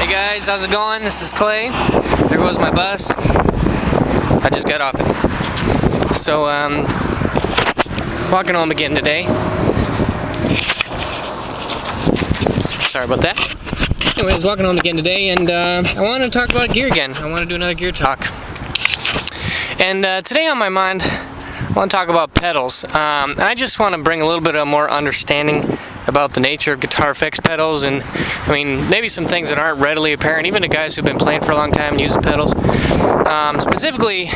Hey guys, how's it going? This is Clay. There goes my bus. I just got off it. So, walking home again today. Sorry about that. Anyways, walking home again today, and I want to talk about gear again. I want to do another gear talk. And today on my mind, I want to talk about pedals. And I just want to bring a little bit of more understanding about the nature of guitar effects pedals, and I mean maybe some things that aren't readily apparent even to guys who've been playing for a long time and using pedals. Specifically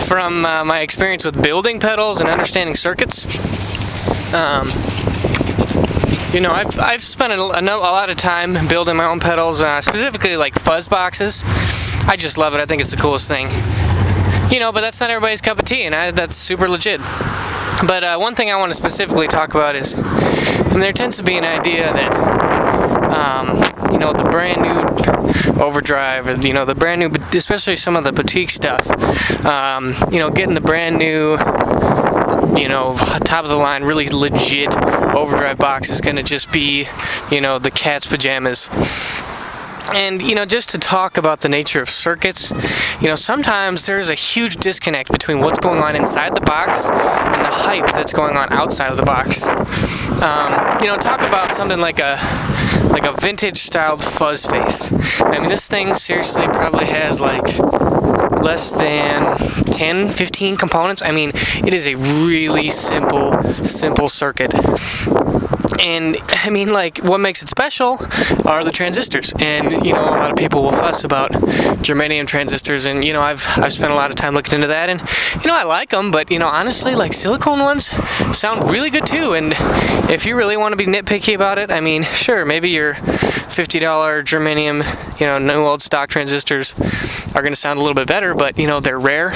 from my experience with building pedals and understanding circuits. You know, I've spent a lot of time building my own pedals, specifically like fuzz boxes. I just love it. I think it's the coolest thing. You know, but that's not everybody's cup of tea, and that's super legit. But one thing I want to specifically talk about is, and there tends to be an idea that, you know, the brand new overdrive, or, you know, the brand new, especially some of the boutique stuff, you know, getting the brand new, you know, top of the line, really legit overdrive box is going to just be, you know, the cat's pajamas. And, you know, just to talk about the nature of circuits, you know, sometimes there's a huge disconnect between what's going on inside the box and the hype that's going on outside of the box. You know, talk about something like a vintage styled fuzz face. I mean, this thing seriously probably has like less than 10, 15 components. I mean, it is a really simple circuit. And I mean, like, what makes it special are the transistors. And, you know, a lot of people will fuss about germanium transistors, and, you know, I've spent a lot of time looking into that, and, you know, I like them, but, you know, honestly, like, silicone ones sound really good too. And if you really want to be nitpicky about it, I mean, sure, maybe your $50 germanium, you know, new old stock transistors are going to sound a little bit better, but, you know, they're rare,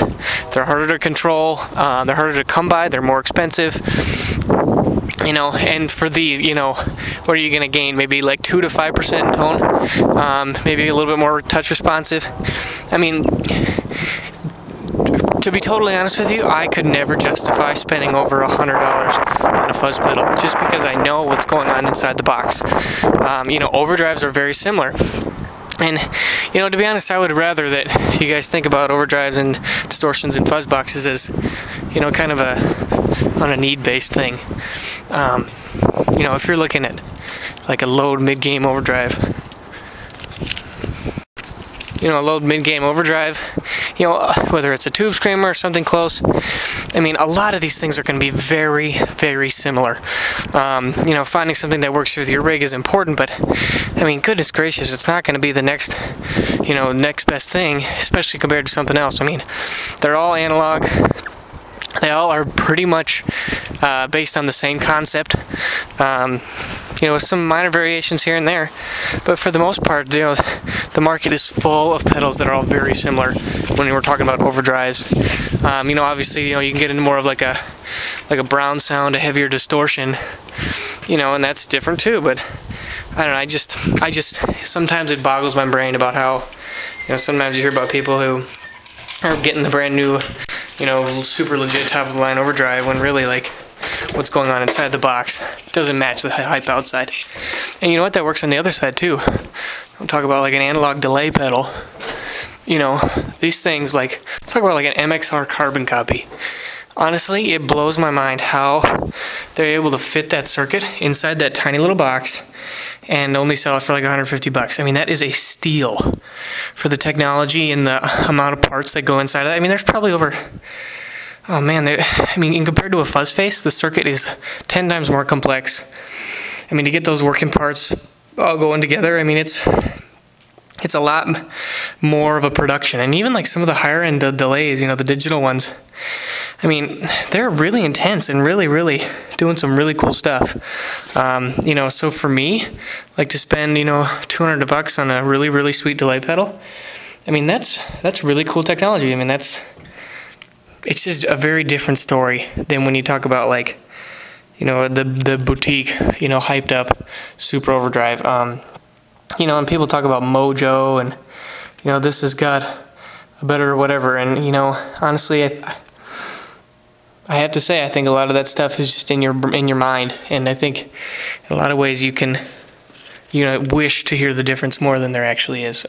they're harder to control, they're harder to come by, they're more expensive. You know, and for the, you know, what are you going to gain? Maybe like 2 to 5% tone, maybe a little bit more touch responsive. I mean, to be totally honest with you, I could never justify spending over $100 on a fuzz pedal just because I know what's going on inside the box. You know, overdrives are very similar. And, you know, to be honest, I would rather that you guys think about overdrives and distortions and fuzz boxes as, you know, kind of on a need-based thing. You know, if you're looking at like a load mid-game overdrive, you know, a load mid-game overdrive, you know, whether it's a tube screamer or something close, I mean, a lot of these things are going to be very, very similar. You know, finding something that works with your rig is important, but, I mean, goodness gracious, it's not going to be the next, you know, next best thing, especially compared to something else. I mean, they're all analog. They all are pretty much based on the same concept, you know, with some minor variations here and there, but for the most part, you know, the market is full of pedals that are all very similar when we're talking about overdrives. You know, obviously, you know, you can get into more of like a brown sound, a heavier distortion, you know, and that's different too. But I don't know, I just sometimes it boggles my brain about how, you know, sometimes you hear about people who are getting the brand new, you know, super legit top of the line overdrive when really, like, what's going on inside the box doesn't match the hype outside. And you know what, that works on the other side too. I'll talk about like an analog delay pedal. You know, these things, like, let's talk about like an MXR carbon copy. Honestly, it blows my mind how they're able to fit that circuit inside that tiny little box and only sell it for like 150 bucks. I mean, that is a steal for the technology and the amount of parts that go inside of that. I mean, there's probably over, oh man, I mean, compared to a fuzz face, the circuit is 10 times more complex. I mean, to get those working parts all going together, I mean, it's a lot more of a production. And even like some of the higher end delays, you know, the digital ones, I mean, they're really intense and really, really doing some really cool stuff. You know, so for me, like, to spend, you know, 200 bucks on a really, really sweet delay pedal, I mean, that's really cool technology. I mean, it's just a very different story than when you talk about, like, you know, the boutique, you know, hyped up super overdrive. You know, and people talk about mojo and, you know, this has got a better whatever, and, you know, honestly, I have to say, I think a lot of that stuff is just in your mind, and I think in a lot of ways you can wish to hear the difference more than there actually is.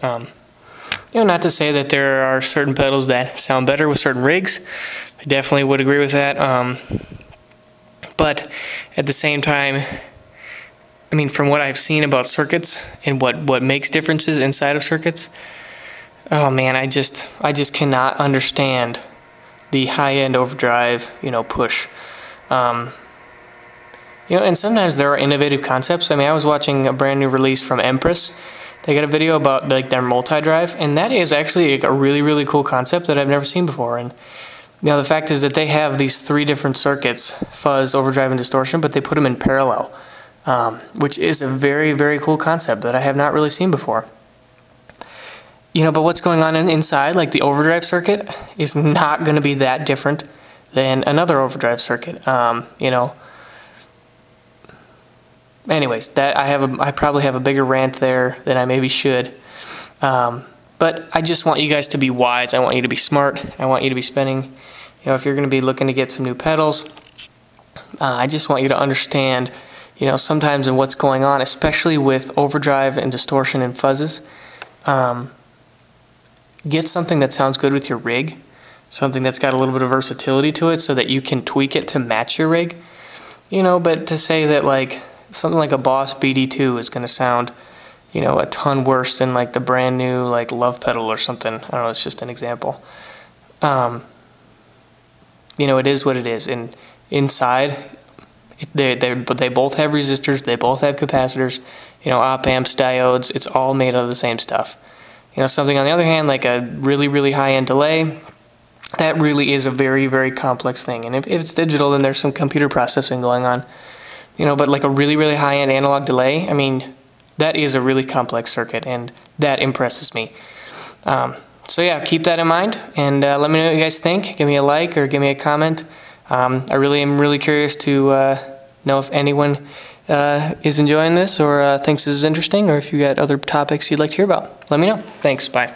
Not to say that there are certain pedals that sound better with certain rigs. I definitely would agree with that. But at the same time, I mean, from what I've seen about circuits and what makes differences inside of circuits, oh man, I just cannot understand the high-end overdrive, push. And sometimes there are innovative concepts. I mean, I was watching a brand new release from Empress. They got a video about like their multi-drive, and that is actually a really, really cool concept that I've never seen before. And the fact is that they have these 3 different circuits, fuzz, overdrive, and distortion, but they put them in parallel, which is a very, very cool concept that I have not really seen before. But what's going on inside, like the overdrive circuit, is not going to be that different than another overdrive circuit. Anyways, that I probably have a bigger rant there than I maybe should. But I just want you guys to be wise. I want you to be smart. I want you to be spending, if you're going to be looking to get some new pedals, I just want you to understand, sometimes in what's going on, especially with overdrive and distortion and fuzzes. Get something that sounds good with your rig, something that's got a little bit of versatility to it so that you can tweak it to match your rig. But to say that like something like a Boss BD2 is going to sound, a ton worse than like the brand new like Love pedal or something. I don't know, it's just an example. It is what it is. And inside, they both have resistors, they both have capacitors, op amps, diodes, it's all made out of the same stuff. Something on the other hand, like a really, really high-end delay, that really is a very, very complex thing. And if it's digital, then there's some computer processing going on. But like a really, really high-end analog delay, I mean, that is a really complex circuit, and that impresses me. So yeah, keep that in mind, and let me know what you guys think. Give me a like or give me a comment. I really am really curious to know if anyone is enjoying this or thinks this is interesting, or if you got other topics you'd like to hear about. Let me know. Thanks. Bye.